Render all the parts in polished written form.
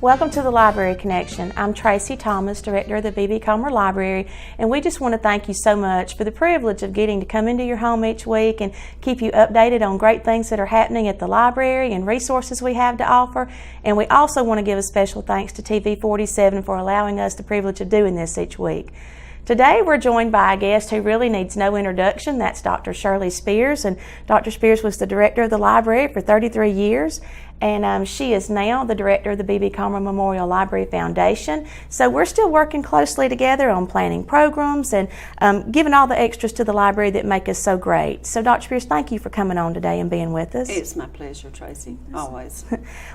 Welcome to the Library Connection. I'm Tracy Thomas, Director of the B.B. Comer Library, and we just want to thank you so much for the privilege of getting to come into your home each week and keep you updated on great things that are happening at the library and resources we have to offer. And we also want to give a special thanks to TV 47 for allowing us the privilege of doing this each week. Today we're joined by a guest who really needs no introduction. That's Dr. Shirley Spears, and Dr. Spears was the director of the library for 33 years, and she is now the director of the B.B. Comer Memorial Library Foundation. So we're still working closely together on planning programs and giving all the extras to the library that make us so great. So Dr. Spears, thank you for coming on today and being with us. It's my pleasure, Tracy, always.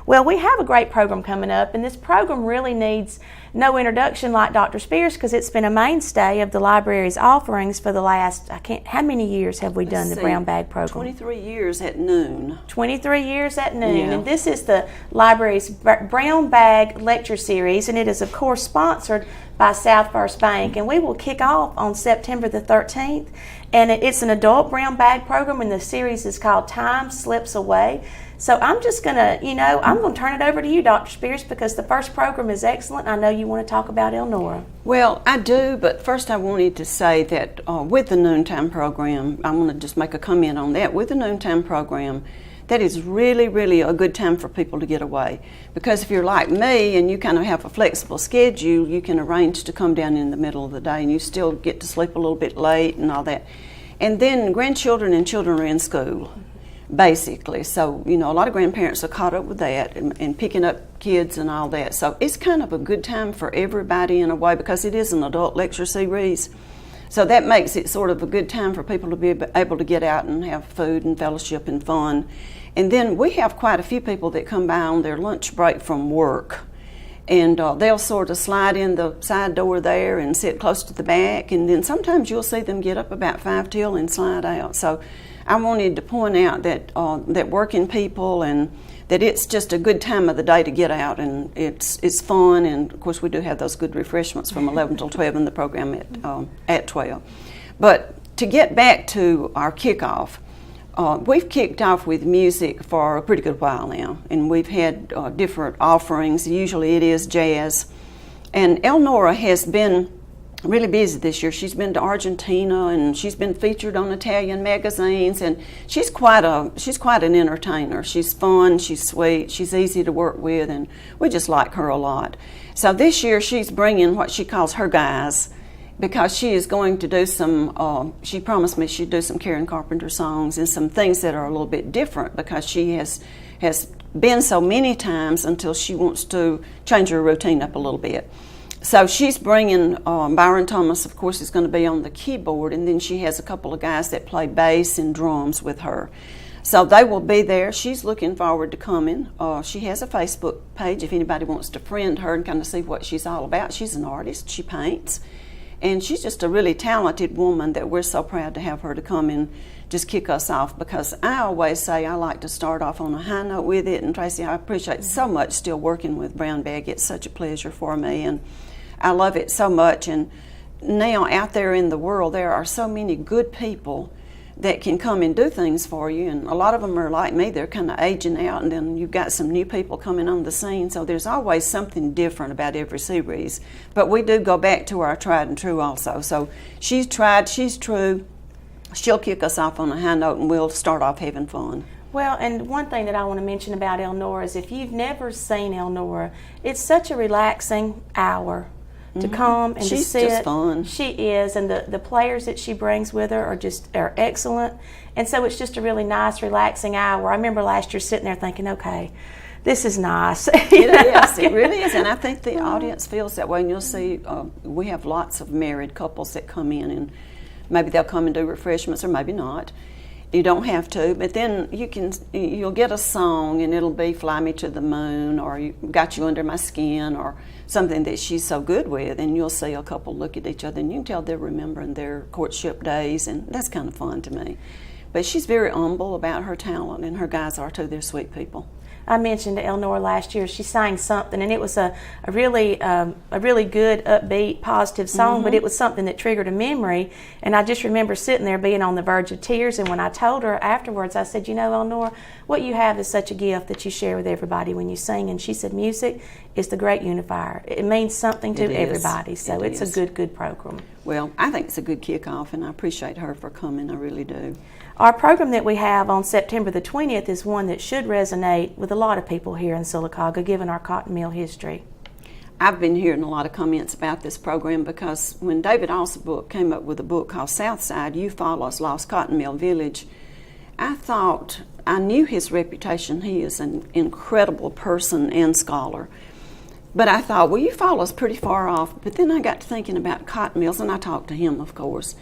Well, we have a great program coming up, and this program really needs no introduction like Dr. Spears because it's been a mainstay of the library's offerings for the last, how many years have we done the Brown Bag program? 23 years at noon. 23 years at noon. Yeah. And this is the library's Brown Bag lecture series, and it is of course sponsored by South First Bank, and we will kick off on September the 13th, and it's an adult brown bag program, and the series is called Time Slips Away. So I'm just going to, I'm going to turn it over to you, Dr. Spears, because the first program is excellent. I know you want to talk about Elnora. Well, I do, but first I wanted to say that with the noontime program, I want to just make a comment on that. With the noontime program, that is really, really a good time for people to get away. Because if you're like me and you kind of have a flexible schedule, you can arrange to come down in the middle of the day and you still get to sleep a little bit late and all that. And then grandchildren and children are in school, basically. So, a lot of grandparents are caught up with that and picking up kids and all that. So it's kind of a good time for everybody in a way because it is an adult lecture series. So that makes it sort of a good time for people to be able to get out and have food and fellowship and fun. And then we have quite a few people that come by on their lunch break from work. And they'll sort of slide in the side door there and sit close to the back. And then sometimes you'll see them get up about 5 till and slide out. So I wanted to point out that that working people and that it's just a good time of the day to get out, and it's fun. And of course we do have those good refreshments from 11 till 12 in the program at 12. But to get back to our kickoff, we've kicked off with music for a pretty good while now, and we've had different offerings. Usually it is jazz, and Elnora has been really busy this year. She's been to Argentina and she's been featured on Italian magazines, and she's quite an entertainer. She's fun, she's sweet, she's easy to work with, and we just like her a lot. So this year she's bringing what she calls her guys, because she is going to do some, she promised me she'd do some Karen Carpenter songs and some things that are a little bit different because she has been so many times until she wants to change her routine up a little bit. So she's bringing, Byron Thomas, of course, is going to be on the keyboard, and then she has a couple of guys that play bass and drums with her. So they will be there. She's looking forward to coming. She has a Facebook page if anybody wants to friend her and kind of see what she's all about. She's an artist. She paints. And she's just a really talented woman that we're so proud to have her to come and just kick us off, because I always say I like to start off on a high note with it. And Tracy, I appreciate so much still working with Brown Bag. It's such a pleasure for me, and I love it so much. And now out there in the world, there are so many good people that can come and do things for you, and a lot of them are like me. They're kind of aging out, and then you've got some new people coming on the scene, so there's always something different about every series. But we do go back to our tried and true also. So she's tried, she's true. She'll kick us off on a high note, and we'll start off having fun. Well, and one thing that I want to mention about Elnora is if you've never seen Elnora, it's such a relaxing hour to come and She's to sit. Just fun. She is, and the players that she brings with her are excellent, and so it's just a really nice, relaxing hour. I remember last year sitting there thinking, okay, this is nice. It is. It really is, and I think the audience feels that way. And you'll see, we have lots of married couples that come in, and maybe they'll come and do refreshments, or maybe not. You don't have to, but then you'll get a song and it'll be Fly Me to the Moon, or Got You Under My Skin, or something that she's so good with, and you'll see a couple look at each other and you can tell they're remembering their courtship days, and that's kind of fun to me. But she's very humble about her talent, and her guys are too. They're sweet people. I mentioned to Elnora last year, she sang something, and it was a really good, upbeat, positive song, but it was something that triggered a memory. And I just remember sitting there being on the verge of tears. And when I told her afterwards, I said, Elnora, what you have is such a gift that you share with everybody when you sing. And she said, music is the great unifier. It means something to everybody. So it's a good program. Well, I think it's a good kickoff, and I appreciate her for coming. I really do. Our program that we have on September the 20th is one that should resonate with a lot of people here in Sylacauga, given our cotton mill history. I've been hearing a lot of comments about this program because when David Alsabrook came up with a book called Southside, Eufaula's Lost Cotton Mill Village, I knew his reputation. He is an incredible person and scholar. But I thought, well, Eufaula's pretty far off. But then I got to thinking about cotton mills, and I talked to him, of course.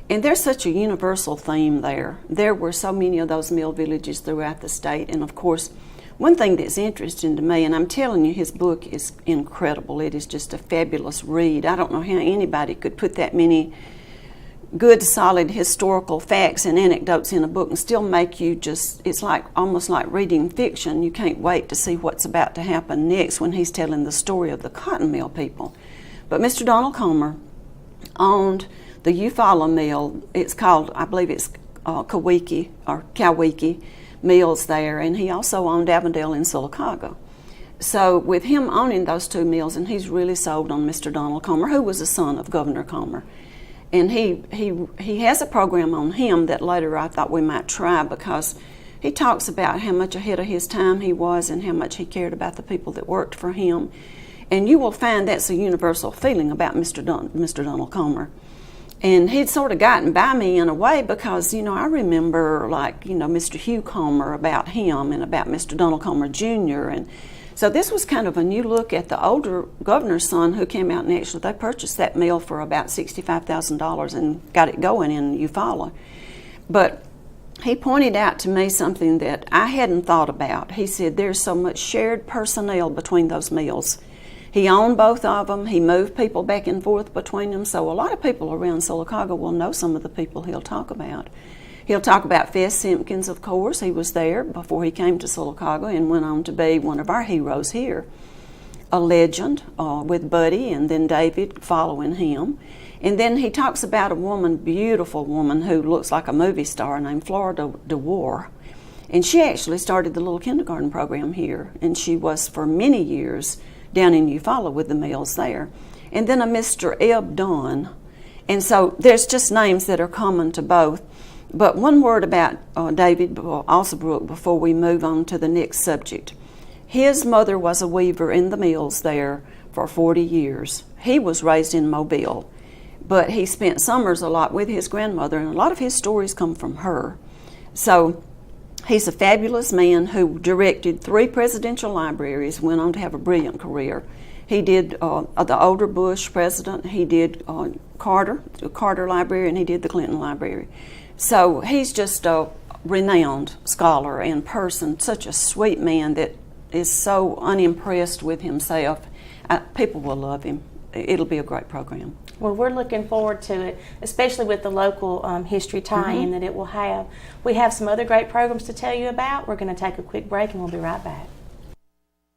And there's such a universal theme there. There were so many of those mill villages throughout the state. And of course, one thing that's interesting to me, and I'm telling you, his book is incredible. It is just a fabulous read. I don't know how anybody could put that many good, solid historical facts and anecdotes in a book and still make you it's like almost like reading fiction. You can't wait to see what's about to happen next when he's telling the story of the cotton mill people. But Mr. Donald Comer owned the Eufaula mill. It's called, I believe it's Cowique mills there, and he also owned Avondale in Sylacauga. So with him owning those two mills, and he's really sold on Mr. Donald Comer, who was a son of Governor Comer. And he has a program on him that later I thought we might try, because he talks about how much ahead of his time he was and how much he cared about the people that worked for him. And you will find that's a universal feeling about Mr. Donald Comer. And he'd sort of gotten by me in a way because, I remember Mr. Hugh Comer, about him, and about Mr. Donald Comer Jr. And so this was kind of a new look at the older governor's son who came out, and actually they purchased that mill for about $65,000 and got it going in Eufaula. But he pointed out to me something that I hadn't thought about. He said there's so much shared personnel between those mills. He owned both of them. He moved people back and forth between them. So a lot of people around Sylacauga will know some of the people he'll talk about. He'll talk about Fess Simpkins, of course. He was there before he came to Sylacauga and went on to be one of our heroes here. A legend with Buddy and then David following him. And then he talks about a woman, beautiful woman, who looks like a movie star named Florida DeWar. And she actually started the little kindergarten program here. And she was for many years down in Eufaula with the mills there. And then a Mr. Eb Dunn. And so there's just names that are common to both. But one word about David Alsabrook before we move on to the next subject. His mother was a weaver in the mills there for 40 years. He was raised in Mobile, but he spent summers a lot with his grandmother, and a lot of his stories come from her. So he's a fabulous man who directed 3 presidential libraries, went on to have a brilliant career. He did the older Bush president, he did the Carter Library, and he did the Clinton Library. So he's just a renowned scholar and person, such a sweet man that is so unimpressed with himself. People will love him. It'll be a great program. Well, we're looking forward to it, especially with the local history tie-in that it will have. We have some other great programs to tell you about. We're going to take a quick break and we'll be right back.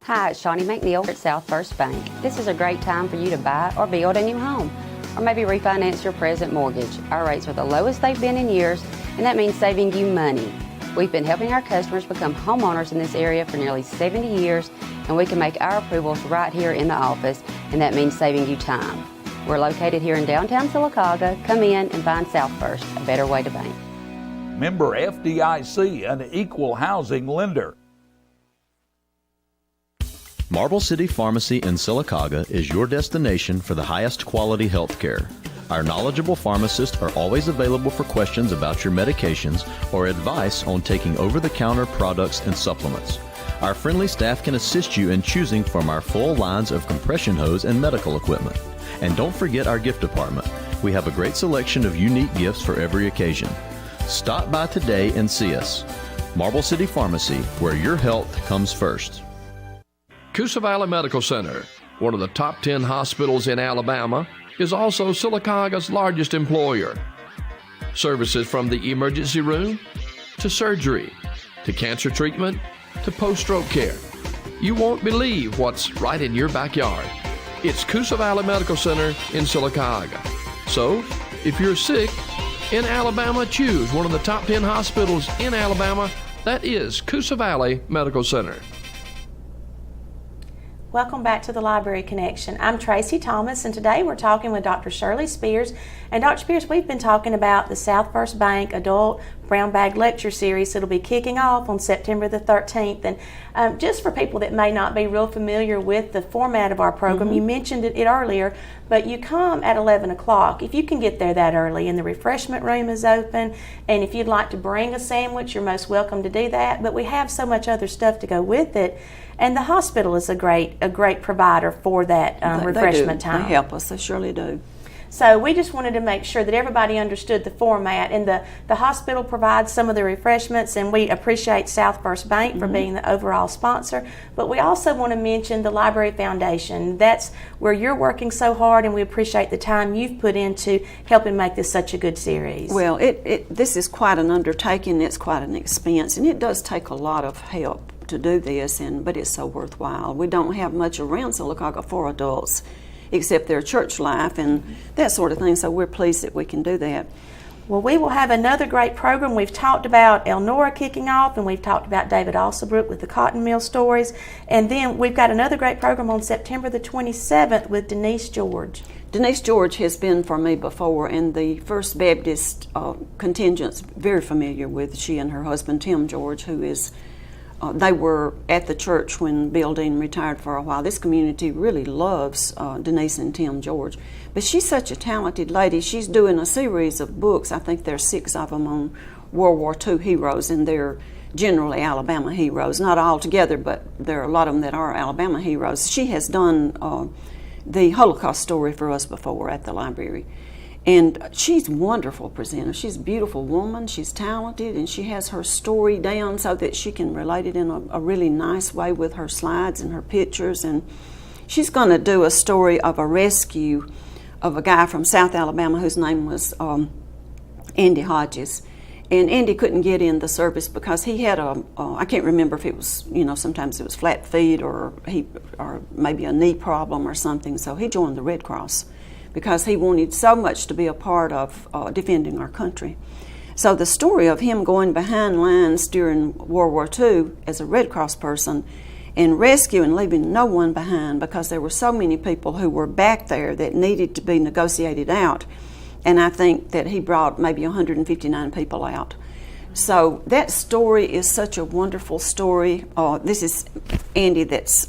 Hi, it's Shawnee McNeil at South First Bank. This is a great time for you to buy or build a new home, or maybe refinance your present mortgage. Our rates are the lowest they've been in years, and that means saving you money. We've been helping our customers become homeowners in this area for nearly 70 years, and we can make our approvals right here in the office, and that means saving you time. We're located here in downtown Sylacauga. Come in and find South First, a better way to bank. Member FDIC, an equal housing lender. Marble City Pharmacy in Sylacauga is your destination for the highest quality health care. Our knowledgeable pharmacists are always available for questions about your medications or advice on taking over-the-counter products and supplements. Our friendly staff can assist you in choosing from our full lines of compression hose and medical equipment. And don't forget our gift department. We have a great selection of unique gifts for every occasion. Stop by today and see us. Marble City Pharmacy, where your health comes first. Coosa Valley Medical Center, one of the top 10 hospitals in Alabama, is also Sylacauga's largest employer. Services from the emergency room to surgery to cancer treatment to post-stroke care. You won't believe what's right in your backyard. It's Coosa Valley Medical Center in Sylacauga. So, if you're sick in Alabama, choose one of the top 10 hospitals in Alabama. That is Coosa Valley Medical Center. Welcome back to the Library Connection. I'm Tracy Thomas, and today we're talking with Dr. Shirley Spears. And Dr. Spears, we've been talking about the South First Bank Adult Brown Bag Lecture Series that'll be kicking off on September the 13th. And just for people that may not be real familiar with the format of our program, you mentioned it earlier, but you come at 11 o'clock. If you can get there that early, and the refreshment room is open, and if you'd like to bring a sandwich, you're most welcome to do that. But we have so much other stuff to go with it. And the hospital is a great provider for that refreshment time. They help us, they surely do. So we just wanted to make sure that everybody understood the format. And the hospital provides some of the refreshments, and we appreciate South First Bank for being the overall sponsor. But we also want to mention the Library Foundation. That's where you're working so hard, and we appreciate the time you've put into helping make this such a good series. Well, this is quite an undertaking, it's quite an expense, and it does take a lot of help to do this, but it's so worthwhile. We don't have much around Sylacauga for adults, except their church life and that sort of thing, so we're pleased that we can do that. Well, we will have another great program. We've talked about Elnora kicking off, and we've talked about David Alsobrook with the Cotton Mill stories, and then we've got another great program on September the 27th with Denise George. Denise George has been for me before, and the First Baptist contingent's very familiar with she and her husband Tim George, who is they were at the church when Bill Dean retired for a while. This community really loves Denise and Tim George. But she's such a talented lady. She's doing a series of books. I think there are 6 of them on World War II heroes, and they're generally Alabama heroes. Not all together, but there are a lot of them that are Alabama heroes. She has done the Holocaust story for us before at the library. And she's a wonderful presenter. She's a beautiful woman, she's talented, and she has her story down so that she can relate it in a really nice way with her slides and her pictures. And she's going to do a story of a rescue of a guy from South Alabama whose name was Andy Hodges. And Andy couldn't get in the service because he had I can't remember if it was, sometimes it was flat feet or maybe a knee problem or something, so he joined the Red Cross, because he wanted so much to be a part of defending our country. So the story of him going behind lines during World War II as a Red Cross person and rescuing, leaving no one behind, because there were so many people who were back there that needed to be negotiated out. And I think that he brought maybe 159 people out. So that story is such a wonderful story. This is Andy, that's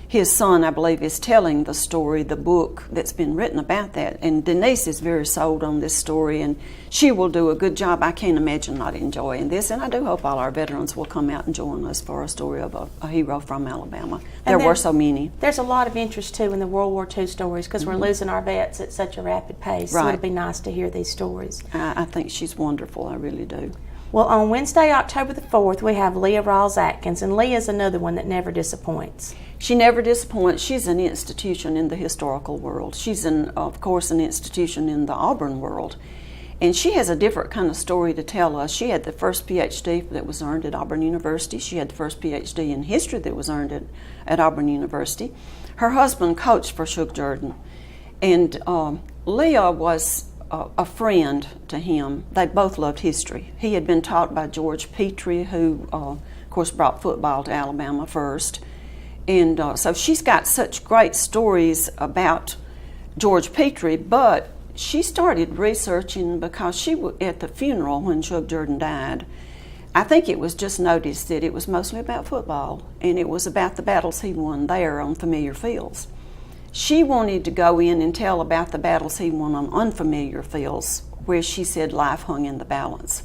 his son, I believe, is telling the story, the book that's been written about that. And Denise is very sold on this story, and she will do a good job. I can't imagine not enjoying this, and I do hope all our veterans will come out and join us for a story of a hero from Alabama. There were so many. There's a lot of interest, too, in the World War II stories, because we're losing our vets at such a rapid pace. Right. So it'll be nice to hear these stories. I think she's wonderful, I really do. Well, on Wednesday, October the 4th, we have Leah Rawls-Atkins, and Leah's another one that never disappoints. She never disappoints. She's an institution in the historical world. She's, of course, an institution in the Auburn world. And she has a different kind of story to tell us. She had the first PhD that was earned at Auburn University. She had the first PhD in history that was earned at Auburn University. Her husband coached for Shug Jordan. And Leah was a friend to him. They both loved history. He had been taught by George Petrie, who, of course, brought football to Alabama first. And so she's got such great stories about George Petrie, but she started researching because she was at the funeral when Shug Jordan died. I think it was just noticed that it was mostly about football, and it was about the battles he won there on familiar fields. She wanted to go in and tell about the battles he won on unfamiliar fields, where she said life hung in the balance.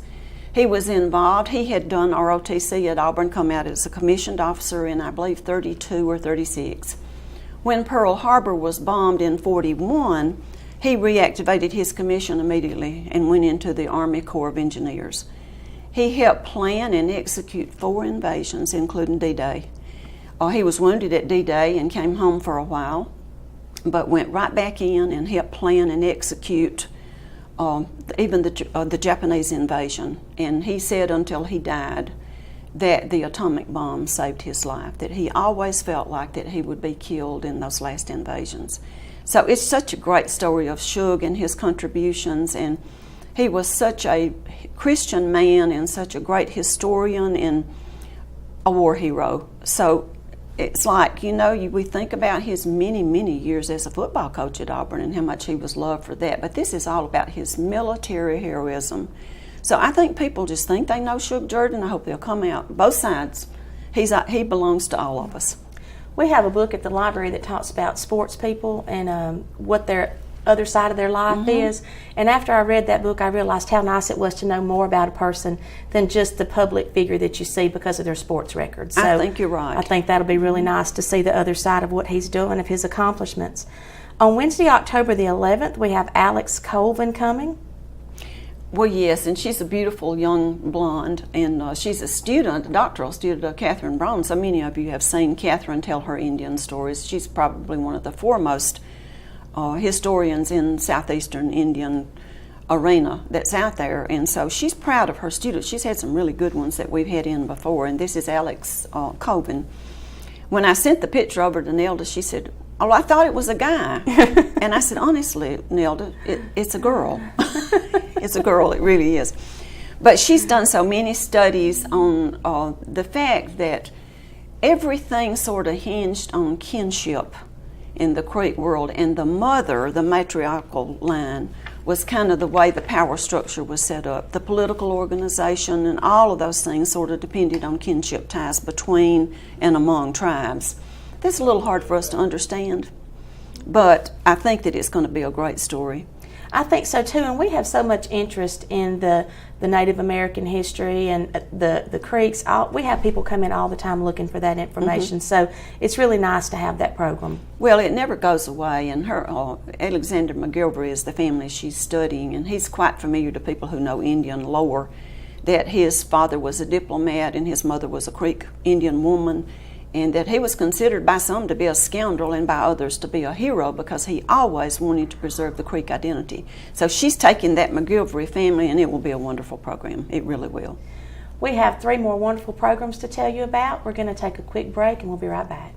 He was involved. He had done ROTC at Auburn, come out as a commissioned officer in, I believe, 32 or 36. When Pearl Harbor was bombed in 41, he reactivated his commission immediately and went into the Army Corps of Engineers. He helped plan and execute 4 invasions, including D-Day. He was wounded at D-Day and came home for a while, but went right back in and helped plan and execute even the Japanese invasion. And he said until he died that the atomic bomb saved his life, that he always felt like that he would be killed in those last invasions. So it's such a great story of Shug and his contributions, and he was such a Christian man and such a great historian and a war hero. So it's like, we think about his many, many years as a football coach at Auburn and how much he was loved for that, but this is all about his military heroism. So I think people just think they know Shug Jordan. I hope they'll come out. Both sides. He belongs to all of us. We have a book at the library that talks about sports people and what their other side of their life is. And after I read that book, I realized how nice it was to know more about a person than just the public figure that you see because of their sports records. So I think you're right. I think that'll be really nice to see the other side of what he's doing, of his accomplishments. On Wednesday, October the 11th, we have Alex Colvin coming. Well, yes, and she's a beautiful young blonde, and she's a doctoral student of Catherine Braun. So many of you have seen Catherine tell her Indian stories. She's probably one of the foremost historians in southeastern Indian arena that's out there, and so she's proud of her students. She's had some really good ones that we've had in before, and this is Alex Colvin. When I sent the picture over to Nelda, she said, "Oh, I thought it was a guy." And I said, "Honestly, Nelda, it's a girl." It's a girl, it really is. But she's done so many studies on the fact that everything sort of hinged on kinship in the Creek world, and the mother, the matriarchal line, was kind of the way the power structure was set up. The political organization and all of those things sort of depended on kinship ties between and among tribes. That's a little hard for us to understand, but I think that it's going to be a great story. I think so too, and we have so much interest in the Native American history and the Creeks. We have people come in all the time looking for that information, so it's really nice to have that program. Well, it never goes away, and her Alexander McGilvery is the family she's studying, and he's quite familiar to people who know Indian lore, that his father was a diplomat and his mother was a Creek Indian woman, and that he was considered by some to be a scoundrel and by others to be a hero because he always wanted to preserve the Creek identity. So she's taking that McGilvery family, and it will be a wonderful program. It really will. We have 3 more wonderful programs to tell you about. We're going to take a quick break, and we'll be right back.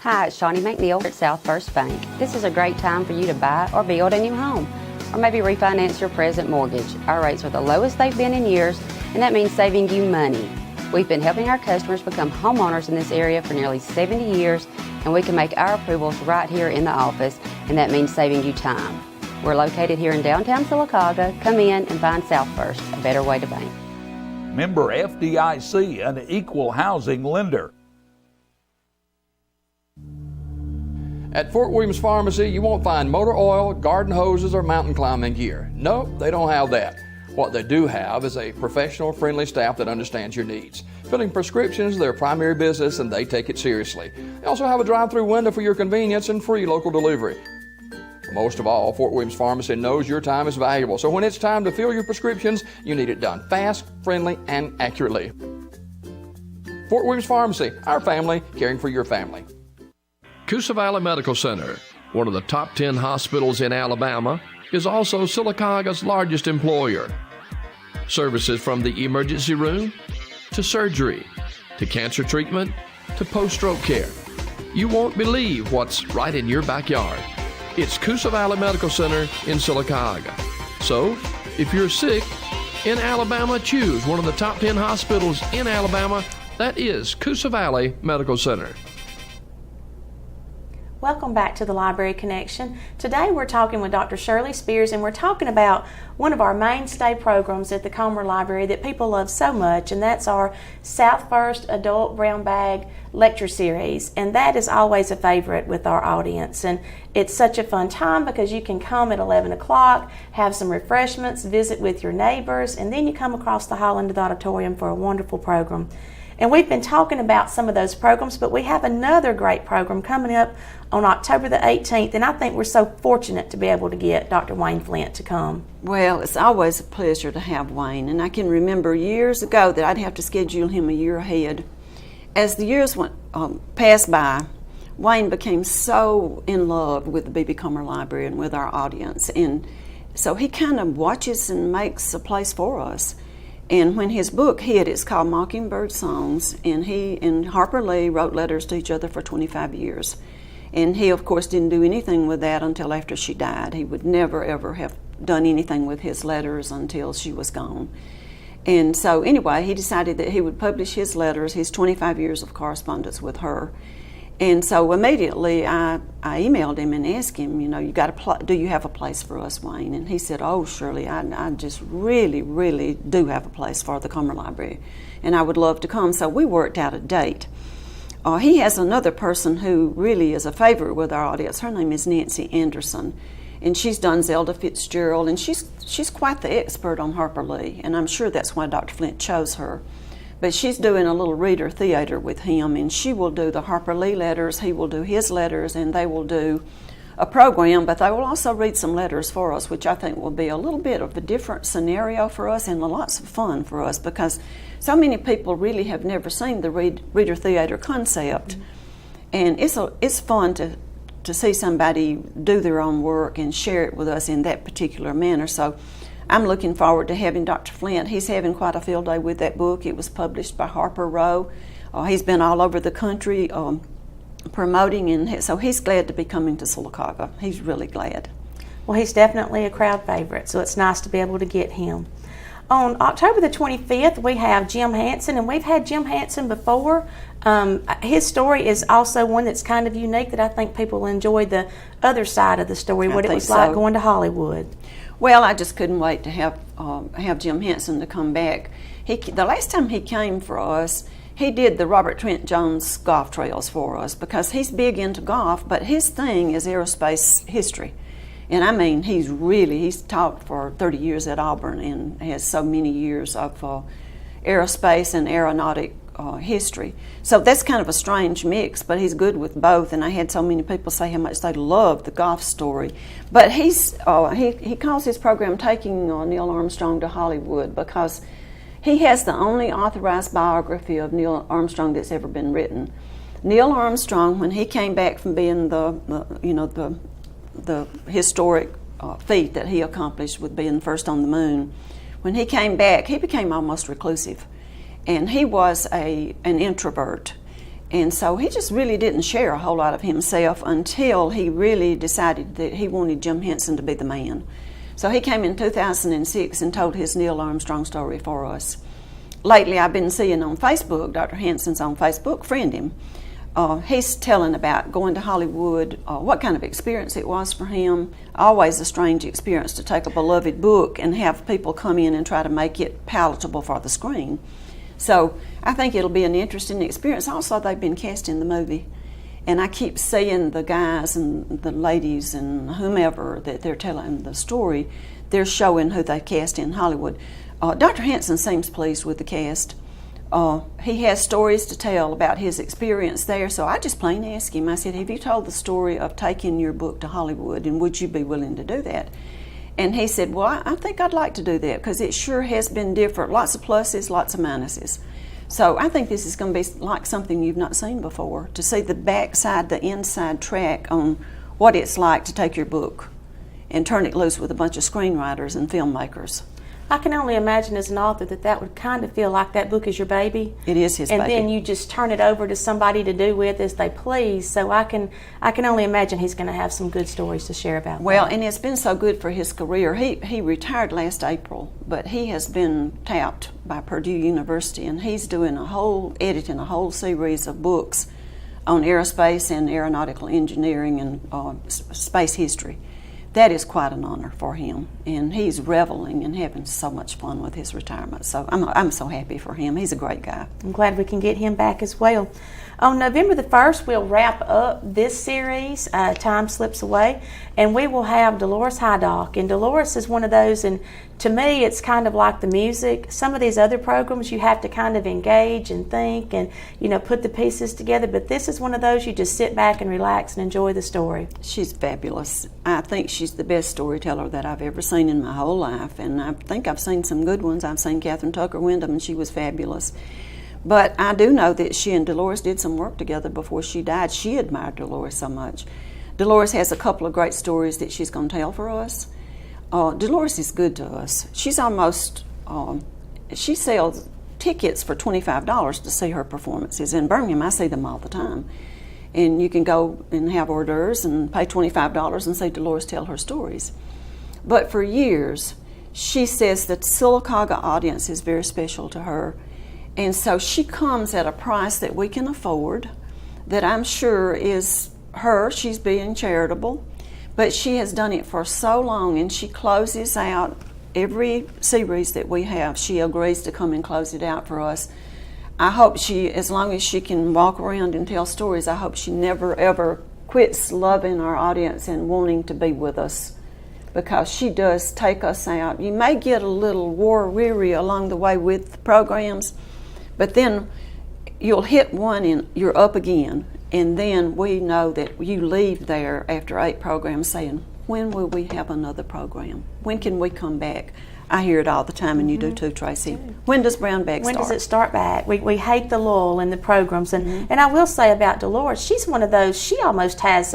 Hi, it's Shawnee McNeil at South First Bank. This is a great time for you to buy or build a new home, or maybe refinance your present mortgage. Our rates are the lowest they've been in years, and that means saving you money. We've been helping our customers become homeowners in this area for nearly 70 years, and we can make our approvals right here in the office, and that means saving you time. We're located here in downtown Sylacauga. Come in and find South First, a better way to bank. Member FDIC, an equal housing lender. At Fort Williams Pharmacy, you won't find motor oil, garden hoses, or mountain climbing gear. No, they don't have that. What they do have is a professional, friendly staff that understands your needs. Filling prescriptions is their primary business, and they take it seriously. They also have a drive-through window for your convenience and free local delivery. Most of all, Fort Williams Pharmacy knows your time is valuable, so when it's time to fill your prescriptions, you need it done fast, friendly, and accurately. Fort Williams Pharmacy, our family, caring for your family. Coosa Valley Medical Center, one of the top 10 hospitals in Alabama, is also Sylacauga's largest employer. Services from the emergency room, to surgery, to cancer treatment, to post-stroke care. You won't believe what's right in your backyard. It's Coosa Valley Medical Center in Sylacauga. So, if you're sick in Alabama, choose one of the top 10 hospitals in Alabama. That is Coosa Valley Medical Center. Welcome back to the Library Connection. Today we're talking with Dr. Shirley Spears, and we're talking about one of our mainstay programs at the Comer Library that people love so much, and that's our South First Adult Brown Bag Lecture Series. And that is always a favorite with our audience, and it's such a fun time because you can come at 11 o'clock, have some refreshments, visit with your neighbors, and then you come across the hall into the auditorium for a wonderful program. And we've been talking about some of those programs, but we have another great program coming up on October the 18th, and I think we're so fortunate to be able to get Dr. Wayne Flint to come. Well, it's always a pleasure to have Wayne, and I can remember years ago that I'd have to schedule him a year ahead. As the years passed by, Wayne became so in love with the B.B. Comer Library and with our audience, and so he kind of watches and makes a place for us. And when his book hit, it's called Mockingbird Songs, and he and Harper Lee wrote letters to each other for 25 years. And he, of course, didn't do anything with that until after she died. He would never, ever have done anything with his letters until she was gone. And so anyway, he decided that he would publish his letters, his 25 years of correspondence with her. And so immediately I emailed him and asked him, do you have a place for us, Wayne? And he said, oh, Shirley, I just really, really do have a place for the Comer Library, and I would love to come. So we worked out a date. He has another person who really is a favorite with our audience. Her name is Nancy Anderson, and she's done Zelda Fitzgerald, and she's quite the expert on Harper Lee, and I'm sure that's why Dr. Flint chose her. But she's doing a little reader theater with him, and she will do the Harper Lee letters, he will do his letters, and they will do a program, but they will also read some letters for us, which I think will be a little bit of a different scenario for us and lots of fun for us, because so many people really have never seen the reader theater concept. And it's fun to see somebody do their own work and share it with us in that particular manner. So I'm looking forward to having Dr. Flint. He's having quite a field day with that book. It was published by Harper Row. He's been all over the country promoting, and so he's glad to be coming to Sylacauga. He's really glad. Well, he's definitely a crowd favorite, so it's nice to be able to get him. On October the 25th, we have Jim Hansen, and we've had Jim Hansen before. His story is also one that's kind of unique that I think people enjoy the other side of the story, what it was like going to Hollywood. Well, I just couldn't wait to have Jim Henson to come back. The last time he came for us, he did the Robert Trent Jones golf trails for us, because he's big into golf, but his thing is aerospace history. And I mean, he's taught for 30 years at Auburn and has so many years of aerospace and aeronautic history. So that's kind of a strange mix, but he's good with both. And I had so many people say how much they love the golf story. But he calls his program Taking Neil Armstrong to Hollywood, because he has the only authorized biography of Neil Armstrong that's ever been written. Neil Armstrong, when he came back from being the historic feat that he accomplished with being first on the moon, when he came back, he became almost reclusive. And he was an introvert. And so he just really didn't share a whole lot of himself until he really decided that he wanted Jim Henson to be the man. So he came in 2006 and told his Neil Armstrong story for us. Lately, I've been seeing on Facebook, Dr. Henson's on Facebook, friend him. He's telling about going to Hollywood, what kind of experience it was for him. Always a strange experience to take a beloved book and have people come in and try to make it palatable for the screen. So I think it'll be an interesting experience. Also, they've been cast in the movie, and I keep seeing the guys and the ladies and whomever that they're telling the story, they're showing who they cast in Hollywood. Dr. Henson seems pleased with the cast. He has stories to tell about his experience there, so I just plain asked him, I said, have you told the story of taking your book to Hollywood, and would you be willing to do that? And he said, well, I think I'd like to do that, because it sure has been different. Lots of pluses, lots of minuses. So I think this is going to be like something you've not seen before, to see the backside, the inside track on what it's like to take your book and turn it loose with a bunch of screenwriters and filmmakers. I can only imagine as an author that would kind of feel like that book is your baby. It is his baby. baby. And then you just turn it over to somebody to do with as they please. So I can only imagine he's going to have some good stories to share about Well, that. and it's been so good for his career. He retired last April, but he has been tapped by Purdue University, and he's doing editing a whole series of books on aerospace and aeronautical engineering and space history. That is quite an honor for him, and he's reveling and having so much fun with his retirement. So I'm so happy for him. He's a great guy. I'm glad we can get him back as well. On November the 1st, we'll wrap up this series, Time Slips Away, and we will have Dolores Hydock. And Dolores is one of those, and to me, it's kind of like the music. Some of these other programs, you have to kind of engage and think and, put the pieces together. But this is one of those you just sit back and relax and enjoy the story. She's fabulous. I think she's the best storyteller that I've ever seen in my whole life, and I think I've seen some good ones. I've seen Catherine Tucker Wyndham, and she was fabulous. But I do know that she and Dolores did some work together before she died. She admired Dolores so much. Dolores has a couple of great stories that she's going to tell for us. Dolores is good to us. She's almost she sells tickets for $25 to see her performances. In Birmingham, I see them all the time. And you can go and have hors d'oeuvres and pay $25 and see Dolores tell her stories. But for years, she says that the Sylacauga audience is very special to her. And so she comes at a price that we can afford, that I'm sure is her. She's being charitable. But she has done it for so long, and she closes out every series that we have. She agrees to come and close it out for us. I hope she, as long as she can walk around and tell stories, I hope she never ever quits loving our audience and wanting to be with us, because she does take us out. You may get a little war weary along the way with the programs, but then you'll hit one and you're up again. And then we know that you leave there after 8 programs saying, when will we have another program? When can we come back? I hear it all the time, and you do too, Tracy. When does Brown Bag start? When does it start back? We hate the lull in the programs. And I will say about Dolores, she's one of those, she almost has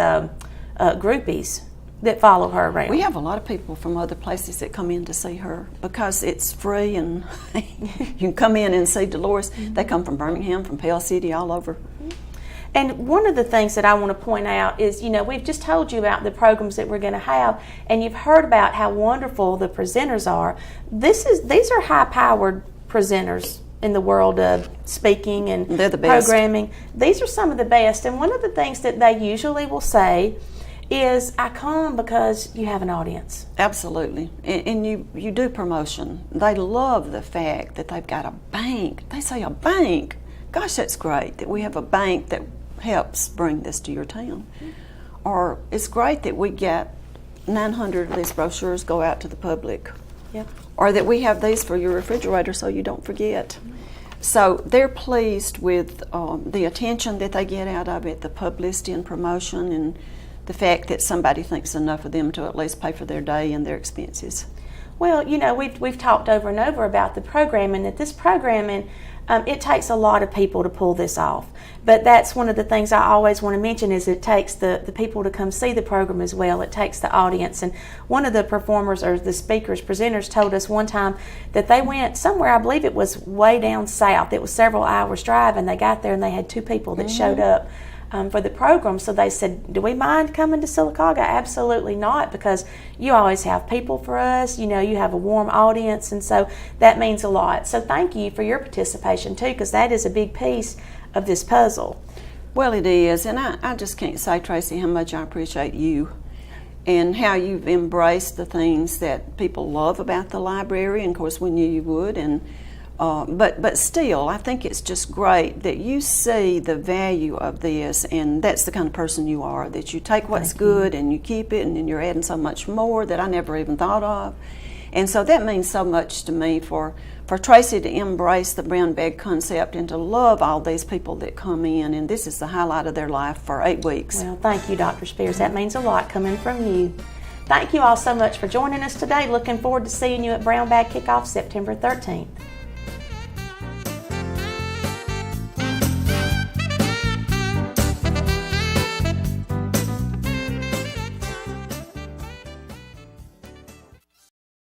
groupies that follow her around. We have a lot of people from other places that come in to see her because it's free, and you can come in and see Dolores. They come from Birmingham, from Pell City, all over. And one of the things that I want to point out is, we've just told you about the programs that we're going to have, and you've heard about how wonderful the presenters are. These are high-powered presenters in the world of speaking and they're the best. Programming. These are some of the best, and one of the things that they usually will say is, I come because you have an audience. Absolutely. And you do promotion. They love the fact that they've got a bank. They say a bank. Gosh, that's great that we have a bank that helps bring this to your town. Or it's great that we get 900 of these brochures go out to the public. Yep. Or that we have these for your refrigerator so you don't forget. So they're pleased with the attention that they get out of it, the publicity and promotion, and the fact that somebody thinks enough of them to at least pay for their day and their expenses. Well, we've talked over and over about the programming, that this programming, it takes a lot of people to pull this off. But that's one of the things I always want to mention is it takes the people to come see the program as well. It takes the audience. And one of the performers or the speakers, presenters told us one time that they went somewhere, I believe it was way down south. It was several hours drive, and they got there and they had 2 people that showed up for the program. So they said, do we mind coming to Sylacauga? Absolutely not, because you always have people for us. You have a warm audience, and so that means a lot. So thank you for your participation too, because that is a big piece of this puzzle. Well, it is, and I just can't say, Tracy, how much I appreciate you and how you've embraced the things that people love about the library, and of course we knew you would, and but still, I think it's just great that you see the value of this, and that's the kind of person you are, that you take what's good and you keep it, and then you're adding so much more that I never even thought of. And so that means so much to me for Tracy to embrace the brown bag concept and to love all these people that come in, and this is the highlight of their life for 8 weeks. Well, thank you, Dr. Spears. That means a lot coming from you. Thank you all so much for joining us today. Looking forward to seeing you at Brown Bag Kickoff September 13th.